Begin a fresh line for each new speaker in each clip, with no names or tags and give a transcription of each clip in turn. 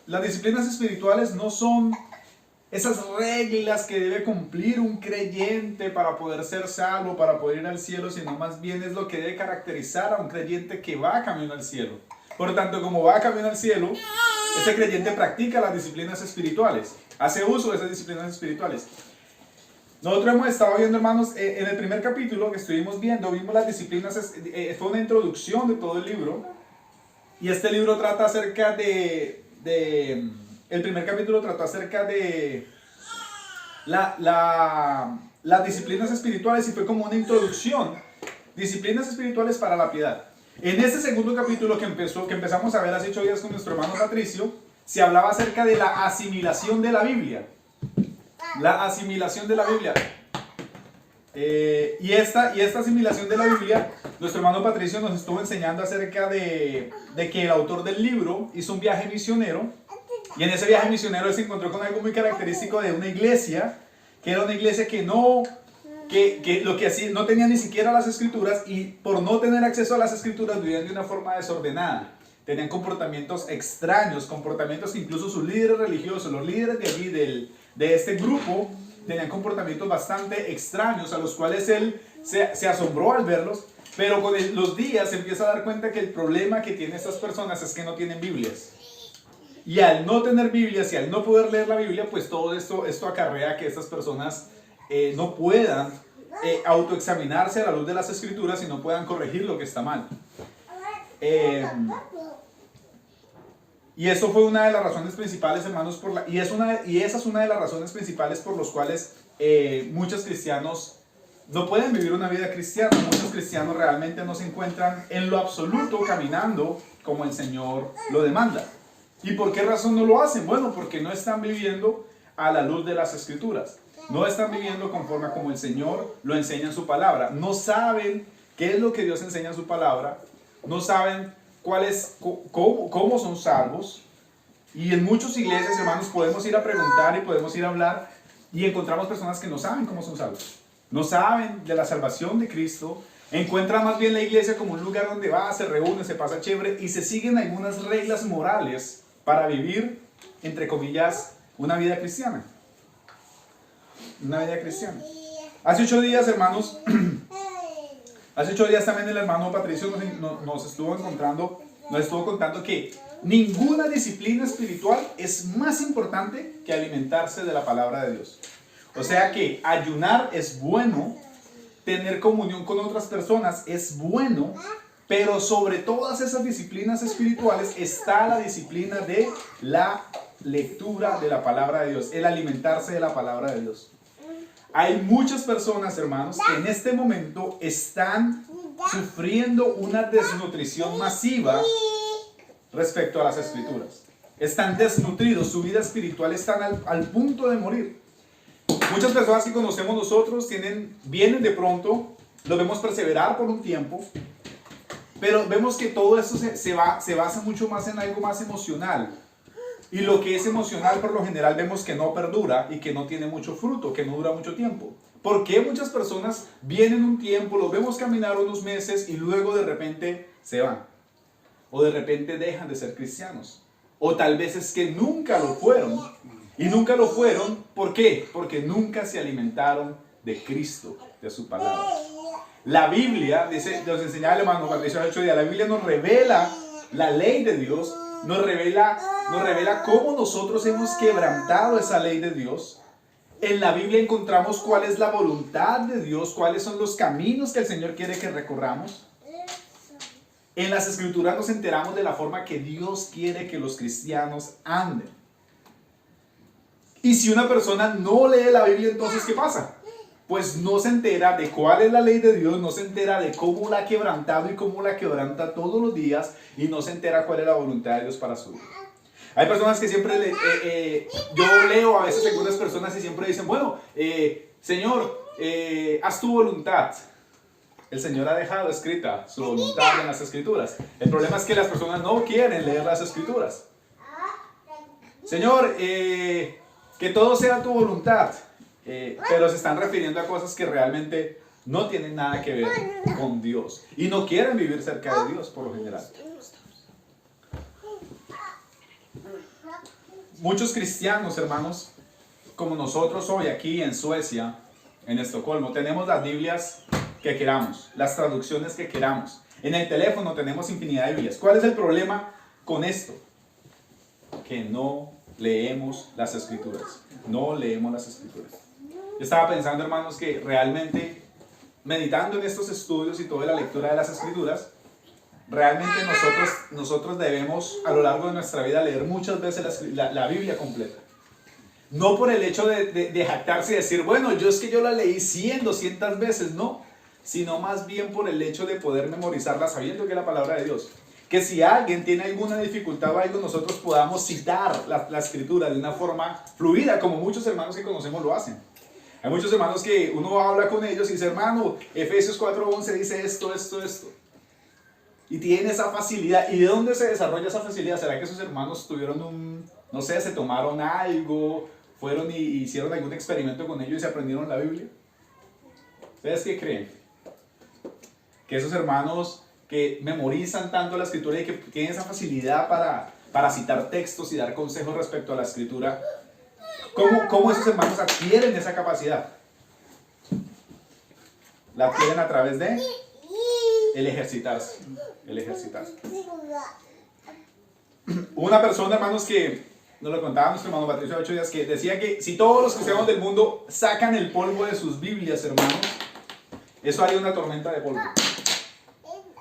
las disciplinas espirituales no son esas reglas que debe cumplir un creyente para poder ser salvo, para poder ir al cielo, sino más bien es lo que debe caracterizar a un creyente que va camino al cielo. Por tanto, como va camino al cielo, ese creyente practica las disciplinas espirituales, hace uso de esas disciplinas espirituales. Nosotros hemos estado viendo, hermanos, en el primer capítulo que estuvimos viendo, vimos las disciplinas, fue una introducción de todo el libro, y este libro trata acerca el primer capítulo trató acerca de las disciplinas espirituales y fue como una introducción, disciplinas espirituales para la piedad. En este segundo capítulo que empezamos a ver hace 8 días con nuestro hermano Patricio, se hablaba acerca de la asimilación de la Biblia. La asimilación de la Biblia. Y esta asimilación de la Biblia, nuestro hermano Patricio nos estuvo enseñando acerca de que el autor del libro hizo un viaje misionero. Y en ese viaje misionero él se encontró con algo muy característico de una iglesia, que era una iglesia que lo que hacía, no tenía ni siquiera las escrituras, y por no tener acceso a las escrituras vivían de una forma desordenada. Tenían comportamientos extraños, comportamientos que incluso sus líderes religiosos, los líderes de allí, de este grupo, tenían comportamientos bastante extraños, a los cuales él se asombró al verlos, pero con los días se empieza a dar cuenta que el problema que tienen estas personas es que no tienen Biblias. Y al no tener Biblias y al no poder leer la Biblia, pues todo esto acarrea que estas personas no puedan autoexaminarse a la luz de las Escrituras y no puedan corregir lo que está mal. Y eso fue una de las razones principales, hermanos, y esa es una de las razones principales por las cuales muchos cristianos no pueden vivir una vida cristiana. Muchos cristianos realmente no se encuentran en lo absoluto caminando como el Señor lo demanda. ¿Y por qué razón no lo hacen? Bueno, porque no están viviendo a la luz de las Escrituras. No están viviendo conforme a como el Señor lo enseña en su palabra. No saben qué es lo que Dios enseña en su palabra. No saben cómo son salvos. Y en muchas iglesias, hermanos, podemos ir a preguntar y podemos ir a hablar y encontramos personas que no saben cómo son salvos. No saben de la salvación de Cristo. Encuentran más bien la iglesia como un lugar donde va, se reúne, se pasa chévere y se siguen algunas reglas morales para vivir, entre comillas, una vida cristiana. Una vida cristiana. Hace 8 días, hermanos, hace 8 días también el hermano Patricio nos estuvo contando que ninguna disciplina espiritual es más importante que alimentarse de la palabra de Dios. O sea que ayunar es bueno, tener comunión con otras personas es bueno, pero sobre todas esas disciplinas espirituales está la disciplina de la lectura de la palabra de Dios, el alimentarse de la palabra de Dios. Hay muchas personas, hermanos, que en este momento están sufriendo una desnutrición masiva respecto a las escrituras. Están desnutridos, su vida espiritual está al punto de morir. Muchas personas que conocemos nosotros vienen de pronto, lo vemos perseverar por un tiempo, pero vemos que todo esto se basa mucho más en algo más emocional. Y lo que es emocional por lo general vemos que no perdura y que no tiene mucho fruto, que no dura mucho tiempo. ¿Por qué muchas personas vienen un tiempo, los vemos caminar unos meses y luego de repente se van? O de repente dejan de ser cristianos. O tal vez es que nunca lo fueron. Y nunca lo fueron, ¿por qué? Porque nunca se alimentaron de Cristo, de su palabra. La Biblia, nos enseñaba el hermano Patricio hace 8 días, la Biblia nos revela la ley de Dios, nos revela cómo nosotros hemos quebrantado esa ley de Dios. En la Biblia encontramos cuál es la voluntad de Dios, cuáles son los caminos que el Señor quiere que recorramos. En las Escrituras nos enteramos de la forma que Dios quiere que los cristianos anden. Y si una persona no lee la Biblia, entonces ¿qué pasa? Pues no se entera de cuál es la ley de Dios, no se entera de cómo la ha quebrantado y cómo la quebranta todos los días, y no se entera cuál es la voluntad de Dios para su vida. Hay personas que siempre, yo leo a veces algunas personas y siempre dicen, bueno, Señor, haz tu voluntad. El Señor ha dejado escrita su voluntad en las Escrituras. El problema es que las personas no quieren leer las Escrituras. Señor, que todo sea tu voluntad. Pero se están refiriendo a cosas que realmente no tienen nada que ver con Dios. Y no quieren vivir cerca de Dios por lo general. muchos cristianos, hermanos, como nosotros hoy aquí en Suecia, en Estocolmo, tenemos las Biblias que queramos, las traducciones que queramos. En el teléfono tenemos infinidad de Biblias. ¿Cuál es el problema con esto? Que no leemos las Escrituras. No leemos las Escrituras. Yo estaba pensando, hermanos, que realmente, meditando en estos estudios y toda la lectura de las Escrituras, realmente nosotros debemos a lo largo de nuestra vida leer muchas veces la Biblia completa. No por el hecho de jactarse y decir, bueno, yo la leí 100, 200 veces, no. Sino más bien por el hecho de poder memorizarla sabiendo que es la palabra de Dios. Que si alguien tiene alguna dificultad o algo, nosotros podamos citar la Escritura de una forma fluida, como muchos hermanos que conocemos lo hacen. Hay muchos hermanos que uno habla con ellos y dice, hermano, Efesios 4:11 dice esto. Y tienen esa facilidad. ¿Y de dónde se desarrolla esa facilidad? ¿Será que esos hermanos tuvieron no sé, se tomaron algo, fueron y hicieron algún experimento con ellos y se aprendieron la Biblia? ¿Ustedes qué creen? Que esos hermanos que memorizan tanto la Escritura y que tienen esa facilidad para citar textos y dar consejos respecto a la Escritura, ¿cómo esos hermanos adquieren esa capacidad? La adquieren a través de el ejercitarse. Una persona, hermanos, que nos lo contaba nuestro hermano Patricio hace 8 días, que decía que si todos los cristianos del mundo sacan el polvo de sus Biblias, hermanos, eso haría una tormenta de polvo.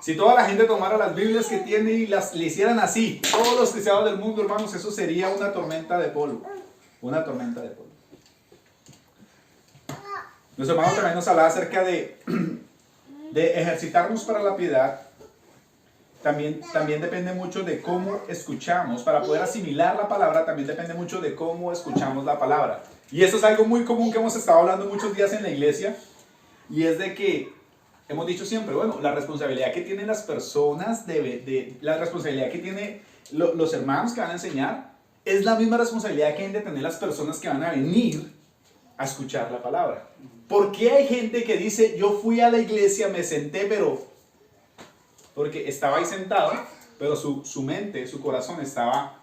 Si toda la gente tomara las Biblias que tiene y le hicieran así, todos los cristianos del mundo, hermanos, eso sería una tormenta de polvo. Una tormenta de polvo. Nuestro hermano también nos hablaba acerca de ejercitarnos para la piedad. También depende mucho de cómo escuchamos. Para poder asimilar la palabra, también depende mucho de cómo escuchamos la palabra. Y esto es algo muy común que hemos estado hablando muchos días en la iglesia. Y es de que hemos dicho siempre, bueno, la responsabilidad que tienen las personas, la responsabilidad que tienen los hermanos que van a enseñar, es la misma responsabilidad que han de tener las personas que van a venir a escuchar la palabra. ¿Por qué hay gente que dice, yo fui a la iglesia, me senté, pero... Porque estaba ahí sentado, pero su mente, su corazón estaba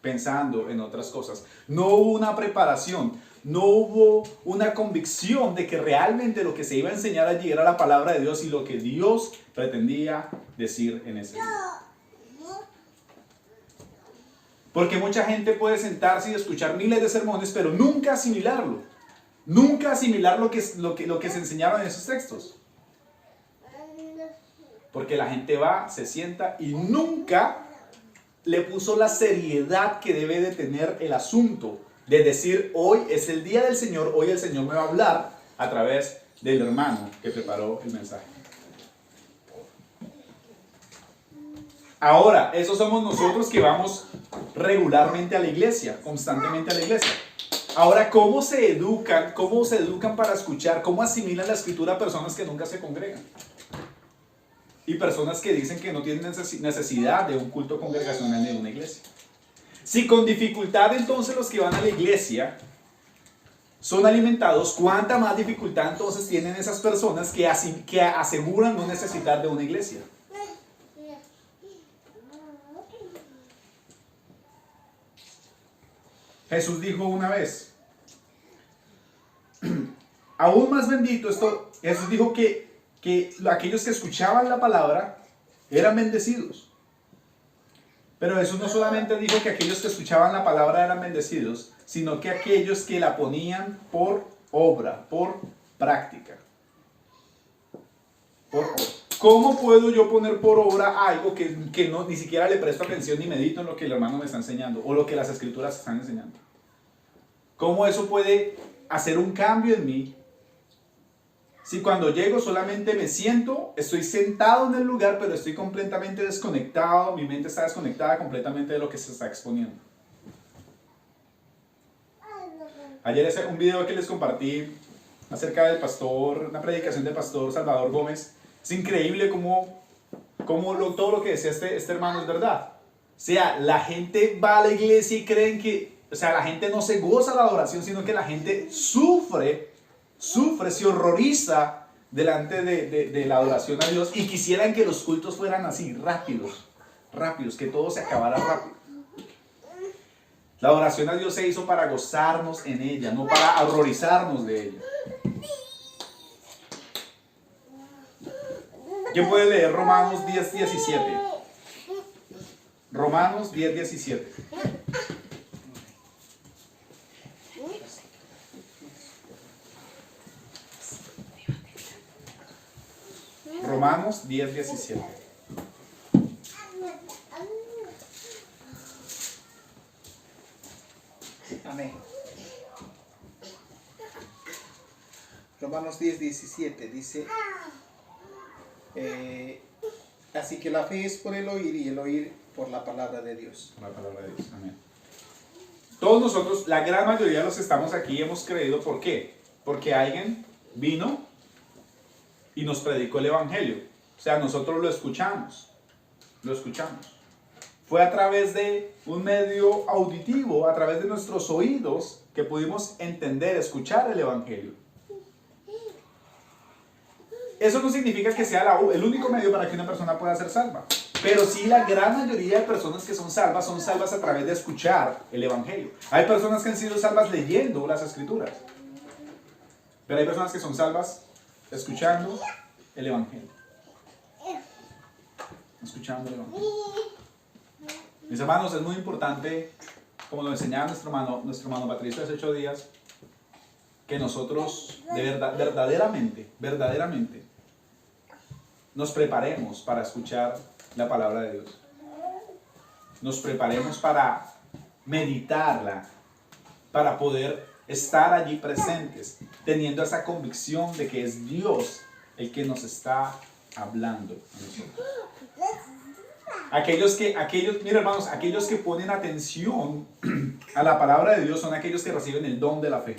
pensando en otras cosas. No hubo una preparación, no hubo una convicción de que realmente lo que se iba a enseñar allí era la palabra de Dios y lo que Dios pretendía decir en ese día. Porque mucha gente puede sentarse y escuchar miles de sermones, pero nunca asimilarlo. Nunca asimilar lo que se enseñaron en esos textos. Porque la gente va, se sienta y nunca le puso la seriedad que debe de tener el asunto. De decir, hoy es el día del Señor, hoy el Señor me va a hablar a través del hermano que preparó el mensaje. Ahora, esos somos nosotros que vamos regularmente a la iglesia, constantemente a la iglesia. Ahora, ¿cómo se educan para escuchar, cómo asimilan la Escritura a personas que nunca se congregan? Y personas que dicen que no tienen necesidad de un culto congregacional de una iglesia. Si con dificultad entonces los que van a la iglesia son alimentados, ¿cuánta más dificultad entonces tienen esas personas que aseguran no necesitar de una iglesia? Jesús dijo una vez, aún más bendito esto, Jesús dijo que aquellos que escuchaban la palabra eran bendecidos. Pero Jesús no solamente dijo que aquellos que escuchaban la palabra eran bendecidos, sino que aquellos que la ponían por obra, por práctica. Por obra. ¿Cómo puedo yo poner por obra algo que ni siquiera le presto atención ni medito en lo que el hermano me está enseñando o lo que las escrituras están enseñando? ¿Cómo eso puede hacer un cambio en mí? Si cuando llego solamente me siento, estoy sentado en el lugar, pero estoy completamente desconectado, mi mente está desconectada completamente de lo que se está exponiendo. Ayer es un video que les compartí acerca del pastor, una predicación del pastor Salvador Gómez. Es increíble cómo todo lo que decía este hermano es verdad. O sea, la gente va a la iglesia y creen que, o sea, la gente no se goza la adoración, sino que la gente sufre, se horroriza delante de la adoración a Dios y quisieran que los cultos fueran así, rápidos, que todo se acabara rápido. La adoración a Dios se hizo para gozarnos en ella, no para horrorizarnos de ella. ¿Quién puede leer Romanos 10:17? Romanos 10:17. Romanos 10:17.
Amén. Romanos 10:17 dice, así que la fe es por el oír y el oír por la palabra de Dios.
La palabra de Dios. Amén. Todos nosotros, la gran mayoría de los que estamos aquí, hemos creído. ¿Por qué? Porque alguien vino y nos predicó el Evangelio. O sea, nosotros lo escuchamos. Lo escuchamos. Fue a través de un medio auditivo, a través de nuestros oídos, que pudimos entender, escuchar el Evangelio. Eso no significa que sea el único medio para que una persona pueda ser salva. Pero sí, la gran mayoría de personas que son salvas a través de escuchar el Evangelio. Hay personas que han sido salvas leyendo las Escrituras. Pero hay personas que son salvas escuchando el Evangelio. Escuchando el Evangelio. Mis hermanos, es muy importante, como lo enseñaba nuestro hermano Patricio hace 8 días, que nosotros verdaderamente, nos preparemos para escuchar la palabra de Dios. Nos preparemos para meditarla, para poder estar allí presentes, teniendo esa convicción de que es Dios el que nos está hablando a nosotros. Mira hermanos, aquellos que ponen atención a la palabra de Dios son aquellos que reciben el don de la fe.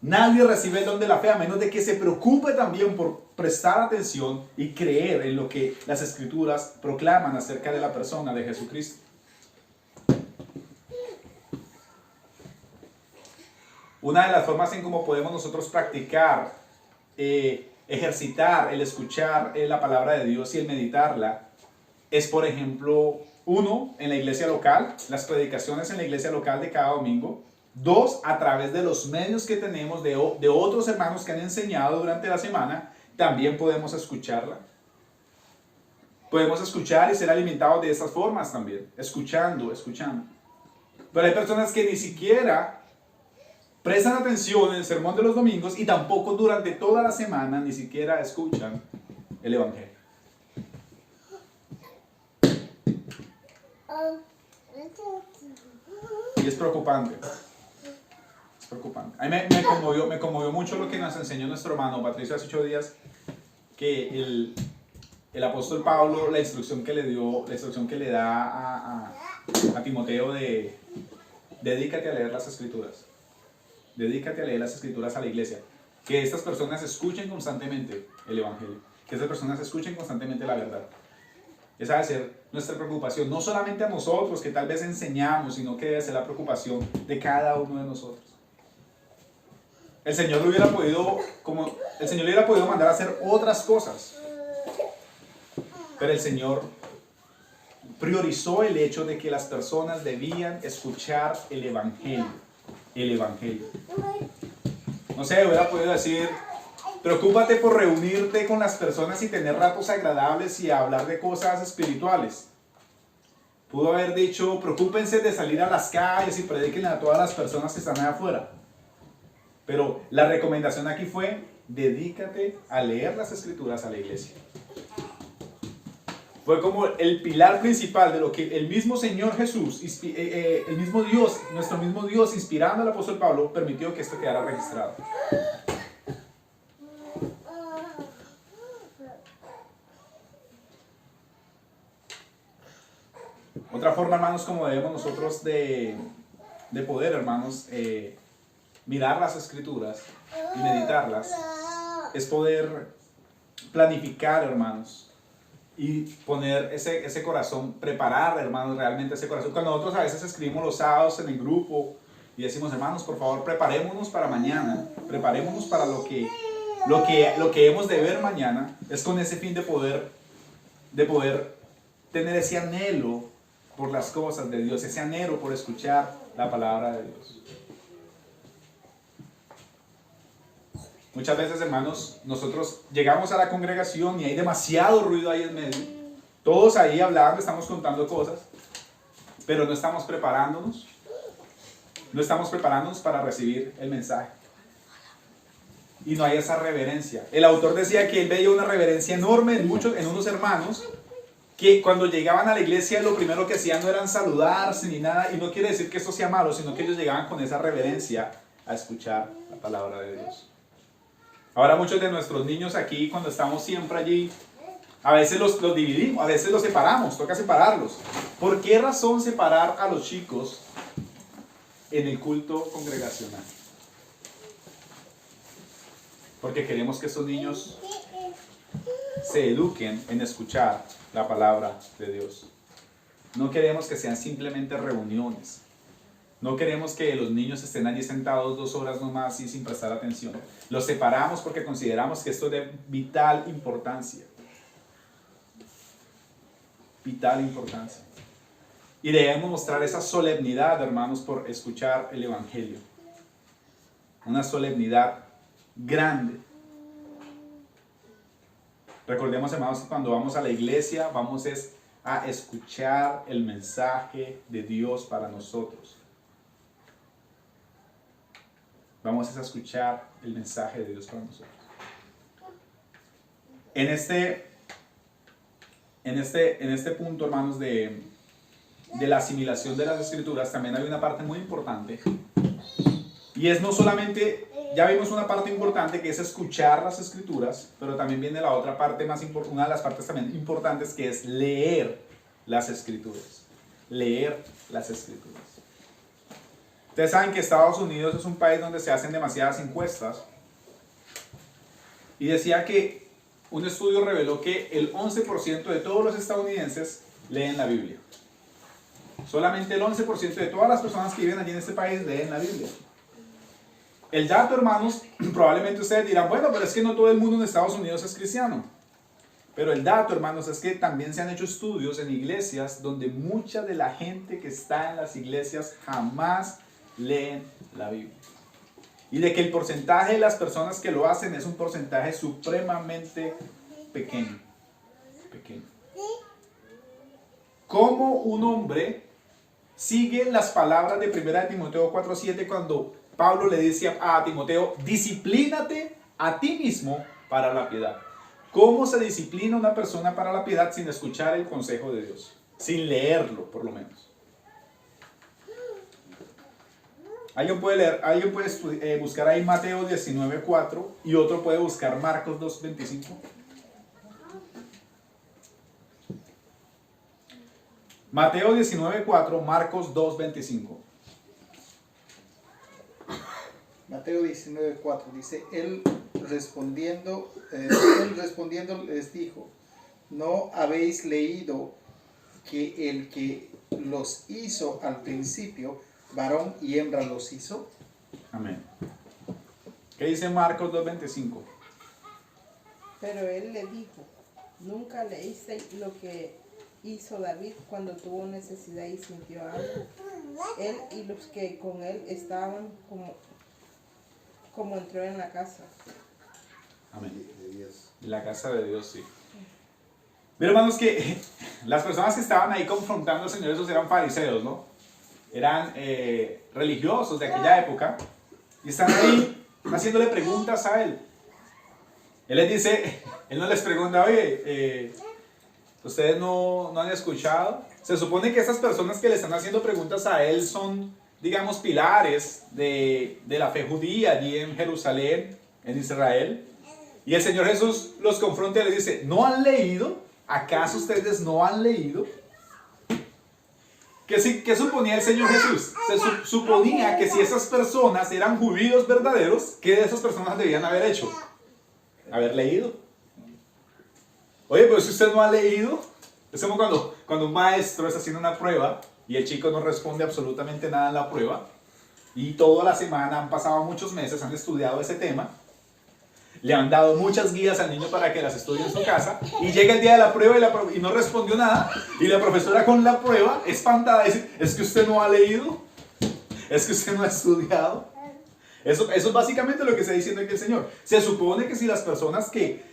Nadie recibe el don de la fe a menos de que se preocupe también por prestar atención y creer en lo que las Escrituras proclaman acerca de la persona de Jesucristo. Una de las formas en cómo podemos nosotros practicar, ejercitar el escuchar la palabra de Dios y el meditarla es, por ejemplo, 1, en la iglesia local, las predicaciones en la iglesia local de cada domingo. 2, a través de los medios que tenemos de otros hermanos que han enseñado durante la semana, también podemos escucharla. Podemos escuchar y ser alimentados de estas formas también, escuchando. Pero hay personas que ni siquiera prestan atención en el sermón de los domingos y tampoco durante toda la semana ni siquiera escuchan el Evangelio. Y es preocupante. A mí me conmovió mucho lo que nos enseñó nuestro hermano Patricio hace 8 días, que el apóstol Pablo, la instrucción que le da a Timoteo de dedícate a leer las Escrituras. Dedícate a leer las Escrituras a la iglesia. Que estas personas escuchen constantemente el Evangelio. Que estas personas escuchen constantemente la verdad. Esa debe ser nuestra preocupación, no solamente a nosotros que tal vez enseñamos, sino que debe ser la preocupación de cada uno de nosotros. El Señor le hubiera podido mandar a hacer otras cosas, pero el Señor priorizó el hecho de que las personas debían escuchar el Evangelio. No sé, hubiera podido decir: preocúpate por reunirte con las personas y tener ratos agradables y hablar de cosas espirituales. Pudo haber dicho: preocúpense de salir a las calles y prediquen a todas las personas que están allá afuera. Pero la recomendación aquí fue: dedícate a leer las Escrituras a la iglesia. Fue como el pilar principal de lo que el mismo Señor Jesús, el mismo Dios, nuestro mismo Dios, inspirando al apóstol Pablo, permitió que esto quedara registrado. Otra forma, hermanos, como debemos nosotros de poder, hermanos, mirar las Escrituras y meditarlas, es poder planificar, hermanos, y poner ese corazón, preparar, hermanos, realmente ese corazón. Cuando nosotros a veces escribimos los sábados en el grupo y decimos: hermanos, por favor, preparémonos para mañana, preparémonos para lo que hemos de ver mañana, es con ese fin de poder tener ese anhelo por las cosas de Dios, ese anhelo por escuchar la palabra de Dios. Muchas veces, hermanos, nosotros llegamos a la congregación y hay demasiado ruido ahí en medio. Todos ahí hablando, estamos contando cosas, pero no estamos preparándonos. No estamos preparándonos para recibir el mensaje. Y no hay esa reverencia. El autor decía que él veía una reverencia enorme en unos hermanos que cuando llegaban a la iglesia lo primero que hacían no eran saludarse ni nada. Y no quiere decir que esto sea malo, sino que ellos llegaban con esa reverencia a escuchar la palabra de Dios. Ahora muchos de nuestros niños aquí, cuando estamos siempre allí, a veces los dividimos, a veces los separamos, toca separarlos. ¿Por qué razón separar a los chicos en el culto congregacional? Porque queremos que estos niños se eduquen en escuchar la palabra de Dios. No queremos que sean simplemente reuniones. No queremos que los niños estén allí sentados 2 horas nomás y sin prestar atención. Los separamos porque consideramos que esto es de vital importancia. Vital importancia. Y debemos mostrar esa solemnidad, hermanos, por escuchar el Evangelio. Una solemnidad grande. Recordemos, hermanos, que cuando vamos a la iglesia, vamos a escuchar el mensaje de Dios para nosotros. Vamos a escuchar el mensaje de Dios para nosotros. En este punto, hermanos, de la asimilación de las escrituras, también hay una parte muy importante. Y es no solamente, ya vimos una parte importante que es escuchar las escrituras, pero también viene la otra parte una de las partes también importantes, que es leer las escrituras. Leer las escrituras. Ustedes saben que Estados Unidos es un país donde se hacen demasiadas encuestas. Y decía que un estudio reveló que el 11% de todos los estadounidenses leen la Biblia. Solamente el 11% de todas las personas que viven allí en este país leen la Biblia. El dato, hermanos, probablemente ustedes dirán, bueno, pero es que no todo el mundo en Estados Unidos es cristiano. Pero el dato, hermanos, es que también se han hecho estudios en iglesias donde mucha de la gente que está en las iglesias jamás leen la Biblia. Y de que el porcentaje de las personas que lo hacen es un porcentaje supremamente pequeño. Pequeño. ¿Cómo un hombre sigue las palabras de 1 Timoteo 4:7 cuando Pablo le dice a Timoteo, disciplínate a ti mismo para la piedad? ¿Cómo se disciplina una persona para la piedad sin escuchar el consejo de Dios? Sin leerlo, por lo menos. Alguien puede buscar ahí Mateo 19:4 y otro puede buscar Marcos 2:25. Mateo 19:4, Marcos 2:25.
Mateo 19:4 dice, él respondiendo les dijo, ¿no habéis leído que el que los hizo al principio, varón y hembra los hizo?
Amén. ¿Qué dice Marcos 2:25?
Pero él le dijo, ¿nunca leíste lo que hizo David cuando tuvo necesidad y sintió hambre? Él y los que con él estaban como entró en la casa.
Amén. La casa de Dios, sí. Pero hermanos, que las personas que estaban ahí confrontando al Señor, esos eran fariseos, ¿no? Eran religiosos de aquella época y están ahí haciéndole preguntas a él. Él les dice, él no les pregunta, oye, ¿ustedes no han escuchado? Se supone que esas personas que le están haciendo preguntas a él son, digamos, pilares de la fe judía allí en Jerusalén, en Israel. Y el Señor Jesús los confronta y les dice, ¿no han leído? ¿Acaso ustedes no han leído? ¿Qué suponía el Señor Jesús? Se suponía que si esas personas eran judíos verdaderos, ¿qué de esas personas debían haber hecho? Haber leído. Oye, pero si usted no ha leído, es como cuando un maestro está haciendo una prueba y el chico no responde absolutamente nada en la prueba y toda la semana, han pasado muchos meses, han estudiado ese tema le han dado muchas guías al niño para que las estudie en su casa, y llega el día de la prueba y no respondió nada, y la profesora con la prueba, espantada, dice, es que usted no ha leído, es que usted no ha estudiado. Eso es básicamente lo que está diciendo aquí el Señor. Se supone que si las personas que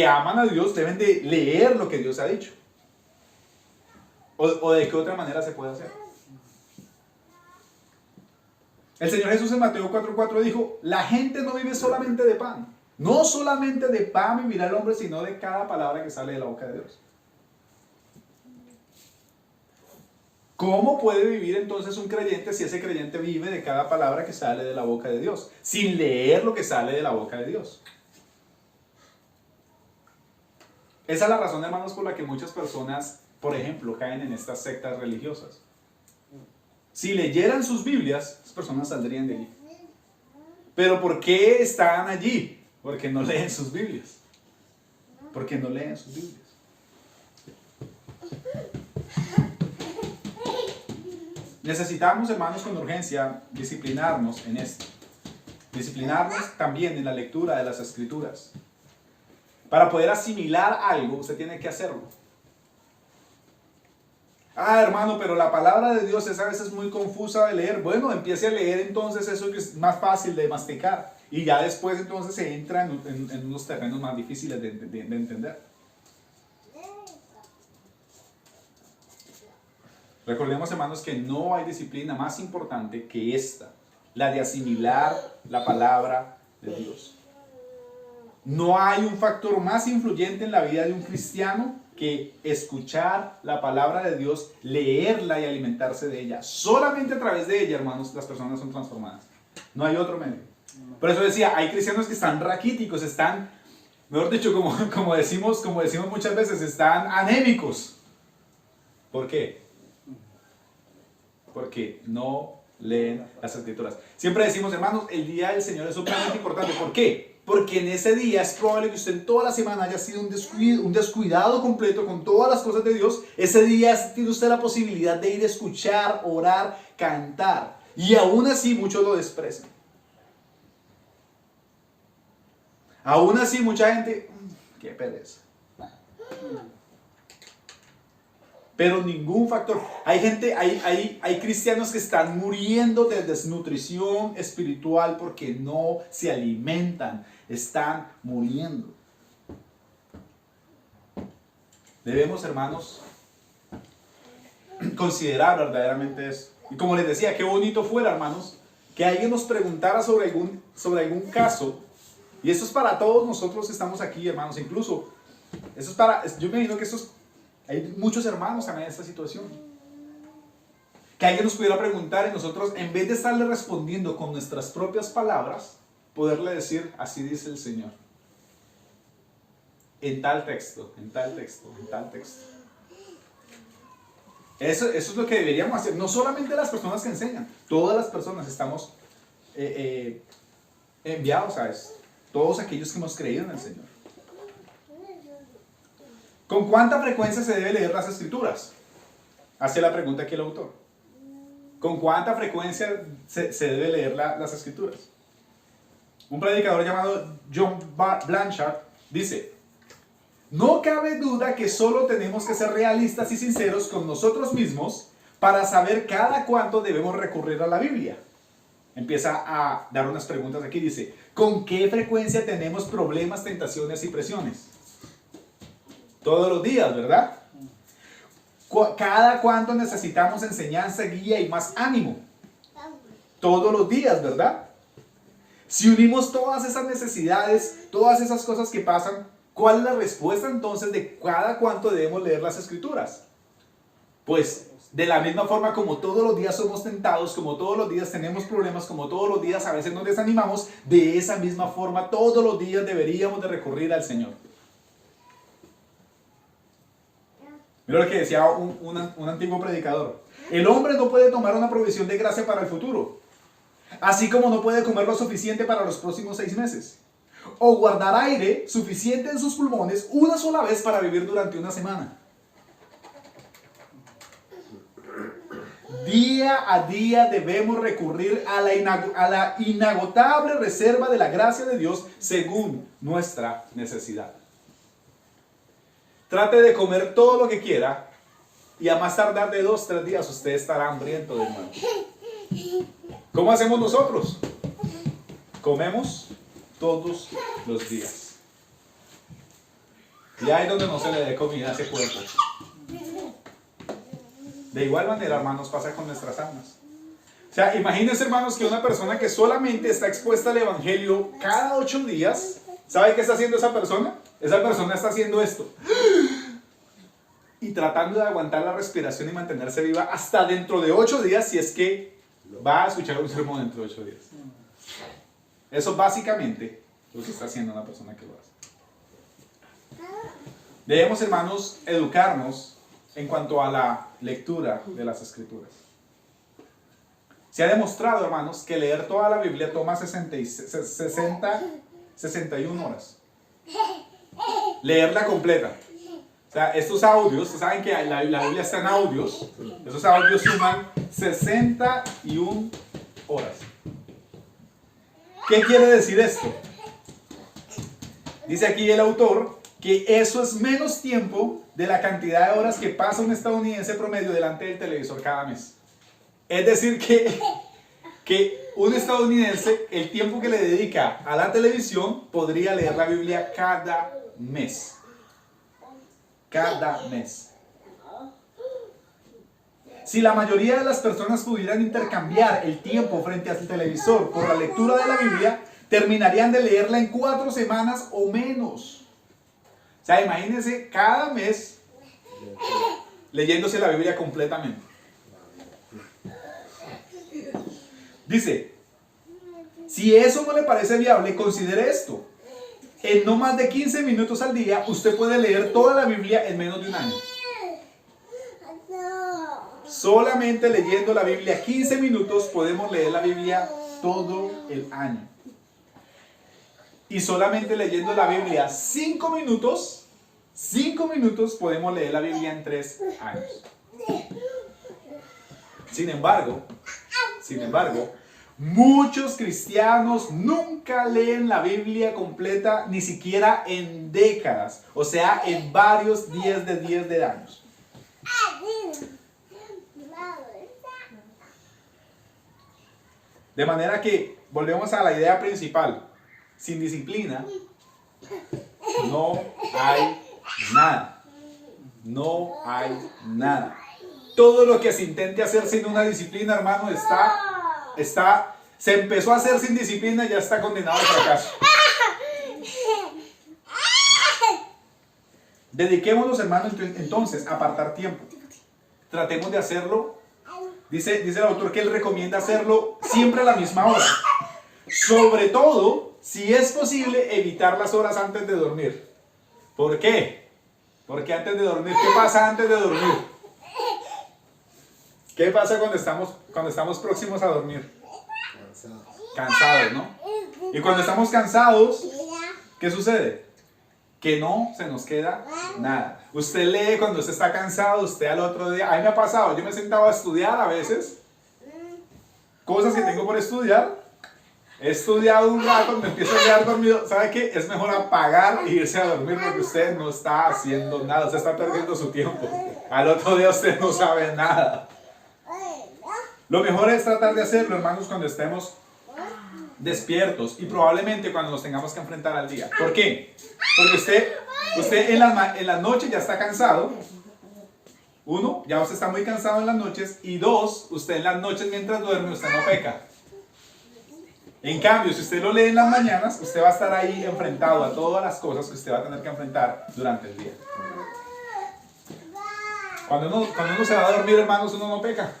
aman a Dios deben de leer lo que Dios ha dicho. ¿O de qué otra manera se puede hacer? El Señor Jesús en Mateo 4:4 dijo, la gente no vive solamente de pan. No solamente de pan vivirá el hombre, sino de cada palabra que sale de la boca de Dios. ¿Cómo puede vivir entonces un creyente si ese creyente vive de cada palabra que sale de la boca de Dios, sin leer lo que sale de la boca de Dios? Esa es la razón, hermanos, por la que muchas personas, por ejemplo, caen en estas sectas religiosas. Si leyeran sus Biblias, las personas saldrían de allí. ¿Pero por qué están allí? Porque no leen sus Biblias. Porque no leen sus Biblias. Necesitamos, hermanos, con urgencia disciplinarnos en esto. Disciplinarnos también en la lectura de las Escrituras. Para poder asimilar algo, usted tiene que hacerlo. Ah, hermano, pero la palabra de Dios es a veces muy confusa de leer. Bueno, empiece a leer entonces eso que es más fácil de masticar. Y ya después entonces se entra en unos terrenos más difíciles de entender. Recordemos, hermanos, que no hay disciplina más importante que esta, la de asimilar la palabra de Dios. No hay un factor más influyente en la vida de un cristiano que escuchar la palabra de Dios, leerla y alimentarse de ella. Solamente a través de ella, hermanos, las personas son transformadas. No hay otro medio. Por eso decía, hay cristianos que están raquíticos, están, mejor dicho, como decimos muchas veces, están anémicos. ¿Por qué? Porque no leen las Escrituras. Siempre decimos, hermanos, el día del Señor es sumamente importante. ¿Por qué? Porque en ese día es probable que usted en toda la semana haya sido un descuidado completo con todas las cosas de Dios. Ese día tiene usted la posibilidad de ir a escuchar, orar, cantar. Y aún así muchos lo desprecian. Aún así mucha gente, qué pereza. Pero ningún factor. Hay cristianos que están muriendo de desnutrición espiritual porque no se alimentan. Están muriendo. Debemos, hermanos, considerar verdaderamente eso. Y como les decía, qué bonito fuera, hermanos, que alguien nos preguntara sobre algún caso. Y esto es para todos nosotros que estamos aquí, hermanos. Incluso, eso es para, yo me imagino que hay muchos hermanos también en esta situación. Que alguien nos pudiera preguntar y nosotros, en vez de estarle respondiendo con nuestras propias palabras, poderle decir, así dice el Señor. En tal texto, en tal texto, en tal texto. Eso es lo que deberíamos hacer. No solamente las personas que enseñan, todas las personas estamos enviados a esto. Todos aquellos que hemos creído en el Señor. ¿Con cuánta frecuencia se debe leer las Escrituras? Hace la pregunta aquí el autor. ¿Con cuánta frecuencia se debe leer las Escrituras? Un predicador llamado John Blanchard dice, no cabe duda que solo tenemos que ser realistas y sinceros con nosotros mismos para saber cada cuánto debemos recurrir a la Biblia. Empieza a dar unas preguntas aquí, dice, ¿con qué frecuencia tenemos problemas, tentaciones y presiones? Todos los días, ¿verdad? ¿Cada cuánto necesitamos enseñanza, guía y más ánimo? Todos los días, ¿verdad? Si unimos todas esas necesidades, todas esas cosas que pasan, ¿cuál es la respuesta entonces de cada cuánto debemos leer las Escrituras? Pues de la misma forma como todos los días somos tentados, como todos los días tenemos problemas, como todos los días a veces nos desanimamos, de esa misma forma todos los días deberíamos de recurrir al Señor. Mira lo que decía un antiguo predicador. El hombre no puede tomar una provisión de gracia para el futuro, así como no puede comer lo suficiente para los próximos 6 meses, o guardar aire suficiente en sus pulmones una sola vez para vivir durante una semana. Día a día debemos recurrir a la inagotable reserva de la gracia de Dios según nuestra necesidad. Trate de comer todo lo que quiera y a más tardar de 2 o 3 días usted estará hambriento de nuevo. ¿Cómo hacemos nosotros? Comemos todos los días. Y ahí es donde no se le dé comida a ese cuerpo. De igual manera, hermanos, pasa con nuestras almas. O sea, imagínense, hermanos, que una persona que solamente está expuesta al Evangelio cada 8 días, ¿sabe qué está haciendo esa persona? Esa persona está haciendo esto. Y tratando de aguantar la respiración y mantenerse viva hasta dentro de 8 días, si es que va a escuchar un sermón dentro de 8 días. Eso básicamente lo que está haciendo una persona que lo hace. Debemos, hermanos, educarnos en cuanto a la lectura de las Escrituras. Se ha demostrado, hermanos, que leer toda la Biblia toma 61 horas. Leerla completa. O sea, estos audios, ustedes saben que la Biblia está en audios. Esos audios suman 61 horas. ¿Qué quiere decir esto? Dice aquí el autor que eso es menos tiempo de la cantidad de horas que pasa un estadounidense promedio delante del televisor cada mes. Es decir, que un estadounidense, el tiempo que le dedica a la televisión, podría leer la Biblia cada mes. Cada mes. Si la mayoría de las personas pudieran intercambiar el tiempo frente al televisor por la lectura de la Biblia, terminarían de leerla en 4 semanas o menos. O sea, imagínense cada mes leyéndose la Biblia completamente. Dice, si eso no le parece viable, considere esto. En no más de 15 minutos al día, usted puede leer toda la Biblia en menos de un año. Solamente leyendo la Biblia 15 minutos podemos leer la Biblia todo el año. Y solamente leyendo la Biblia 5 minutos podemos leer la Biblia en 3 años. Sin embargo, muchos cristianos nunca leen la Biblia completa, ni siquiera en décadas, o sea, en varios 10 de años. De manera que volvemos a la idea principal. Sin disciplina no hay nada. No hay nada. Todo lo que se intente hacer sin una disciplina, hermano, se empezó a hacer sin disciplina y ya está condenado al fracaso. Dediquémonos, hermano, entonces a apartar tiempo. Tratemos de hacerlo. Dice el autor que él recomienda hacerlo siempre a la misma hora. Sobre todo, si es posible, evitar las horas antes de dormir. ¿Por qué? Porque antes de dormir, ¿qué pasa antes de dormir? ¿Qué pasa cuando estamos próximos a dormir? Cansados, ¿no? Y cuando estamos cansados, ¿qué sucede? Que no se nos queda nada. Usted lee cuando usted está cansado, usted al otro día, a mí me ha pasado, yo me he sentado a estudiar a veces, cosas que tengo por estudiar, he estudiado un rato, me empiezo a quedar dormido, ¿sabe qué? Es mejor apagar e irse a dormir porque usted no está haciendo nada, usted está perdiendo su tiempo, al otro día usted no sabe nada. Lo mejor es tratar de hacerlo, hermanos, cuando estemos despiertos y probablemente cuando nos tengamos que enfrentar al día. ¿Por qué? Porque usted en las noches ya está cansado. 1, ya usted está muy cansado en las noches. Y 2, usted en las noches mientras duerme, usted no peca. En cambio, si usted lo lee en las mañanas, usted va a estar ahí enfrentado a todas las cosas que usted va a tener que enfrentar durante el día. Cuando uno se va a dormir, hermanos, uno no peca.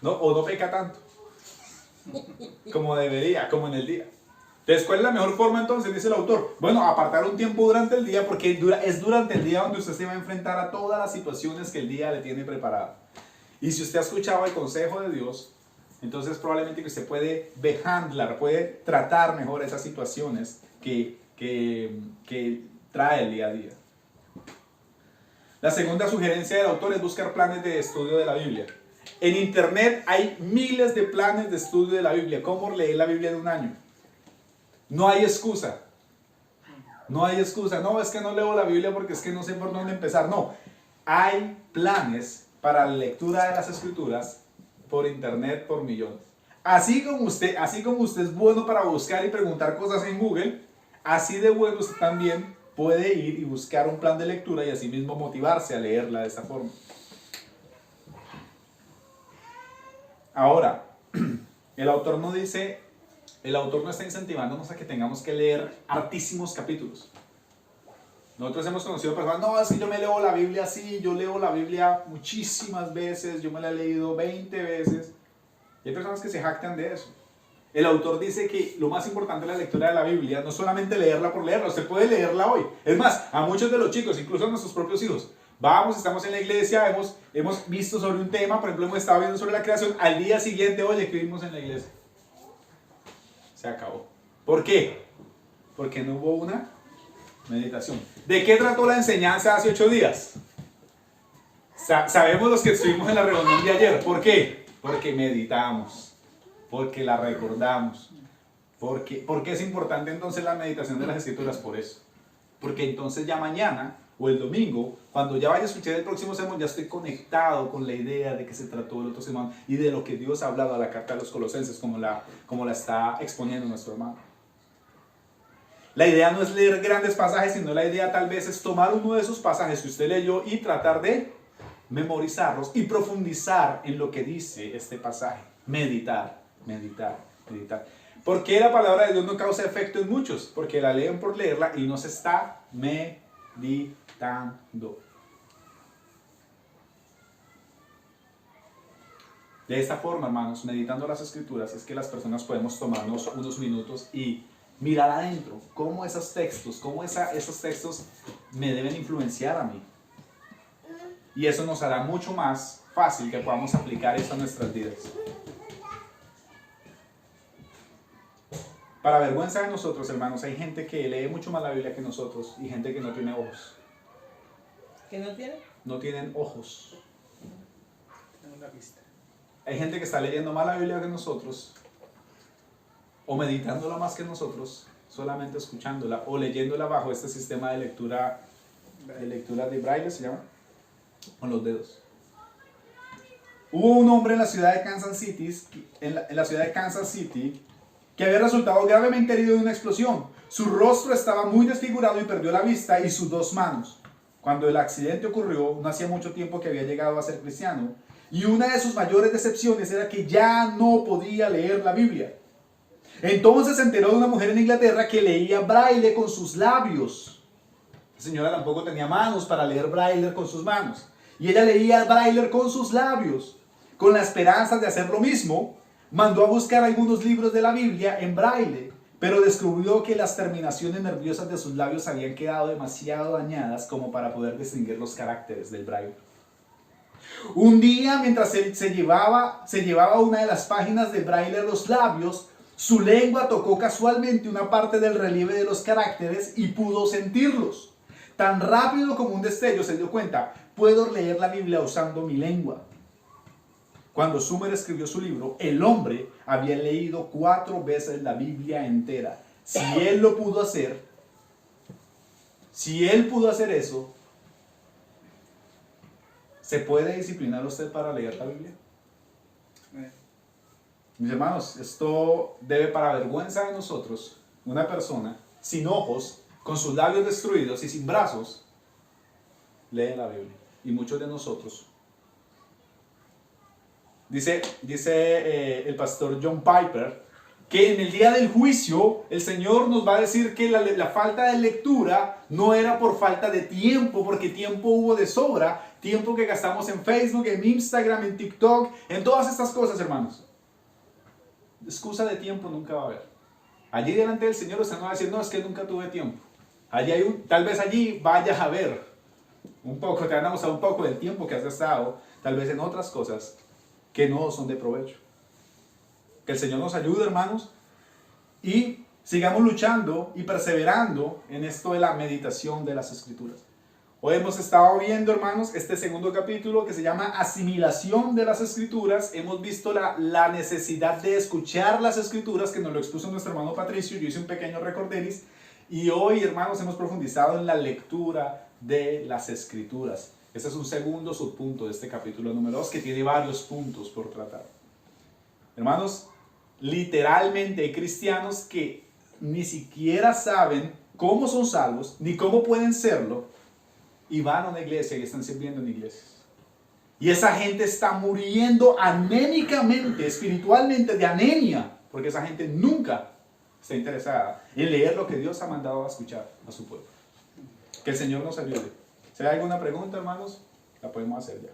¿No? O no peca tanto como debería, como en el día. Entonces, ¿cuál es la mejor forma entonces? Dice el autor. Bueno, apartar un tiempo durante el día, porque es durante el día donde usted se va a enfrentar a todas las situaciones que el día le tiene preparado. Y si usted ha escuchado el consejo de Dios, entonces probablemente que usted puede puede tratar mejor esas situaciones que trae el día a día. La segunda sugerencia del autor es buscar planes de estudio de la Biblia. En internet hay miles de planes de estudio de la Biblia. ¿Cómo leer la Biblia en un año? No hay excusa. No hay excusa. No, es que no leo la Biblia porque es que no sé por dónde empezar. No. Hay planes para la lectura de las Escrituras por internet por millones. Así como usted es bueno para buscar y preguntar cosas en Google, así de bueno usted también puede ir y buscar un plan de lectura y así mismo motivarse a leerla de esa forma. Ahora, el autor no está incentivándonos a que tengamos que leer hartísimos capítulos. Nosotros hemos conocido personas, no, es que yo me leo la Biblia así, yo leo la Biblia muchísimas veces, yo me la he leído 20 veces. Y hay personas que se jactan de eso. El autor dice que lo más importante de la lectura de la Biblia no es solamente leerla por leerla, usted puede leerla hoy. Es más, a muchos de los chicos, incluso a nuestros propios hijos, vamos, estamos en la iglesia, hemos visto sobre un tema, por ejemplo, hemos estado viendo sobre la creación, al día siguiente, oye, ¿qué vimos en la iglesia? Se acabó. ¿Por qué? Porque no hubo una meditación. ¿De qué trató la enseñanza hace 8 días? Sabemos los que estuvimos en la reunión de ayer. ¿Por qué? Porque meditamos, porque la recordamos. ¿Por qué es importante entonces la meditación de las Escrituras? Por eso. Porque entonces ya mañana o el domingo, cuando ya vaya a escuchar el próximo sermón, ya estoy conectado con la idea de que se trató el otro sermón y de lo que Dios ha hablado a la carta de los Colosenses, como la está exponiendo nuestro hermano. La idea no es leer grandes pasajes, sino la idea tal vez es tomar uno de esos pasajes que usted leyó y tratar de memorizarlos y profundizar en lo que dice este pasaje. Meditar, meditar, meditar. ¿Por qué la palabra de Dios no causa efecto en muchos? Porque la leen por leerla y no se está meditando. De esta forma, hermanos, meditando las Escrituras, es que las personas podemos tomarnos unos minutos y mirar adentro cómo esos textos me deben influenciar a mí. Y eso nos hará mucho más fácil que podamos aplicar esto a nuestras vidas. Para vergüenza de nosotros, hermanos, hay gente que lee mucho más la Biblia que nosotros y gente que no tiene ojos.
¿Que no tiene?
No tienen ojos.
Tengo la vista.
Hay gente que está leyendo más la Biblia que nosotros o meditándola más que nosotros, solamente escuchándola o leyéndola bajo este sistema de lectura de braille, se llama, con los dedos. Hubo un hombre en la ciudad de Kansas City, que había resultado gravemente herido de una explosión. Su rostro estaba muy desfigurado y perdió la vista y sus 2 manos. Cuando el accidente ocurrió, no hacía mucho tiempo que había llegado a ser cristiano, y una de sus mayores decepciones era que ya no podía leer la Biblia. Entonces se enteró de una mujer en Inglaterra que leía braille con sus labios. La señora tampoco tenía manos para leer braille con sus manos. Y ella leía braille con sus labios. Con la esperanza de hacer lo mismo, mandó a buscar algunos libros de la Biblia en braille, pero descubrió que las terminaciones nerviosas de sus labios habían quedado demasiado dañadas como para poder distinguir los caracteres del braille. Un día, mientras se llevaba una de las páginas de braille a los labios, su lengua tocó casualmente una parte del relieve de los caracteres y pudo sentirlos. Tan rápido como un destello se dio cuenta: puedo leer la Biblia usando mi lengua. Cuando Summer escribió su libro, el hombre había leído 4 veces la Biblia entera. Si él pudo hacer eso, ¿se puede disciplinar usted para leer la Biblia? Mis hermanos, esto debe para vergüenza de nosotros, una persona sin ojos, con sus labios destruidos y sin brazos, lee la Biblia. Y muchos de nosotros. Dice el pastor John Piper que en el día del juicio el Señor nos va a decir que la falta de lectura no era por falta de tiempo, porque tiempo hubo de sobra, tiempo que gastamos en Facebook, en Instagram, en TikTok, en todas estas cosas, hermanos. Excusa de tiempo nunca va a haber. Allí delante del Señor usted no va a decir: no, es que nunca tuve tiempo. Tal vez allí vayas a ver un poco, te van a mostrar un poco del tiempo que has gastado, tal vez en otras cosas que no son de provecho. Que el Señor nos ayude, hermanos, y sigamos luchando y perseverando en esto de la meditación de las Escrituras. Hoy hemos estado viendo, hermanos, este segundo capítulo que se llama Asimilación de las Escrituras. Hemos visto la necesidad de escuchar las Escrituras, que nos lo expuso nuestro hermano Patricio. Yo hice un pequeño recorderis. Y hoy, hermanos, hemos profundizado en la lectura de las Escrituras. Este es un segundo subpunto de este capítulo número 2 que tiene varios puntos por tratar. Hermanos, literalmente hay cristianos que ni siquiera saben cómo son salvos, ni cómo pueden serlo, y van a una iglesia y están sirviendo en iglesias. Y esa gente está muriendo anémicamente, espiritualmente, de anemia, porque esa gente nunca está interesada en leer lo que Dios ha mandado a escuchar a su pueblo. Que el Señor nos ayude. Si hay alguna pregunta, hermanos, la podemos hacer ya.